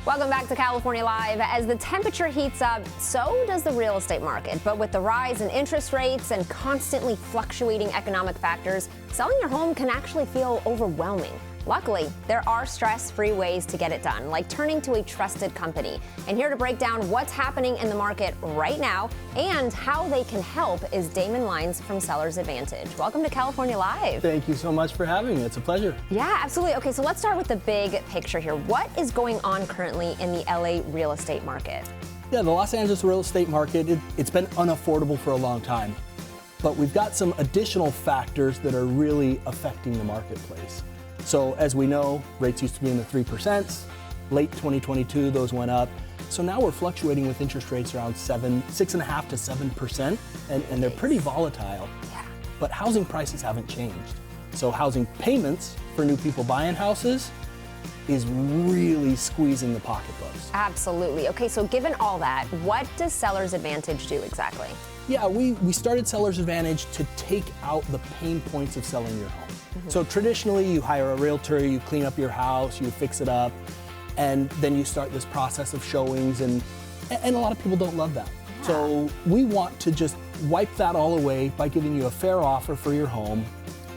Welcome back to California Live. As the temperature heats up, so does the real estate market. But with the rise in interest rates and constantly fluctuating economic factors, selling your home can actually feel overwhelming. Luckily, there are stress-free ways to get it done, like turning to a trusted company. And here to break down what's happening in the market right now and how they can help is Damon Lines from Sellers Advantage. Welcome to California Live. Thank you so much for having me. It's a pleasure. Yeah, absolutely. Okay, so let's start with the big picture here. What is going on currently in the LA real estate market? Yeah, the Los Angeles real estate market, it's been unaffordable for a long time. But we've got some additional factors that are really affecting the marketplace. So as we know, rates used to be in the 3%. Late 2022, those went up. So now we're fluctuating with interest rates around 6.5% to 7%, and they're pretty volatile. Yeah. But housing prices haven't changed. So housing payments for new people buying houses is really squeezing the pocketbooks. Absolutely. Okay, so given all that, what does Sellers Advantage do exactly? Yeah, we started Sellers Advantage to take out the pain points of selling your home. So traditionally, you hire a realtor, you clean up your house, you fix it up, and then you start this process of showings, and a lot of people don't love that. Yeah. So we want to just wipe that all away by giving you a fair offer for your home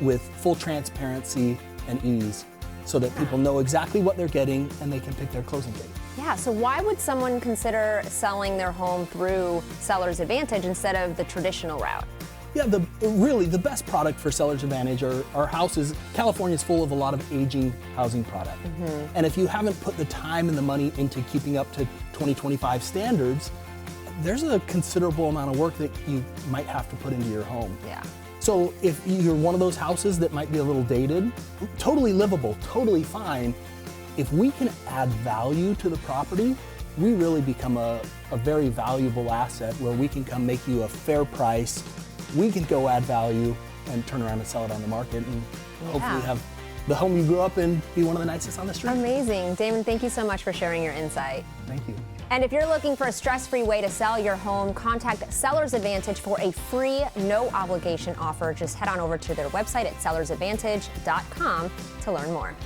with full transparency and ease so that people know exactly what they're getting and they can pick their closing date. Yeah, so why would someone consider selling their home through Sellers Advantage instead of the traditional route? Yeah, really the best product for Sellers Advantage are houses. California's full of a lot of aging housing product. And if you haven't put the time and the money into keeping up to 2025 standards, there's a considerable amount of work that you might have to put into your home. Yeah. So if you're one of those houses that might be a little dated, totally livable, totally fine, if we can add value to the property, we really become a very valuable asset where we can come make you a fair price. We can go add value and turn around and sell it on the market and hopefully have the home you grew up in be one of the nicest on the street. Amazing. Damon, thank you so much for sharing your insight. Thank you. And if you're looking for a stress-free way to sell your home, contact Sellers Advantage for a free, no-obligation offer. Just head on over to their website at sellersadvantage.com to learn more.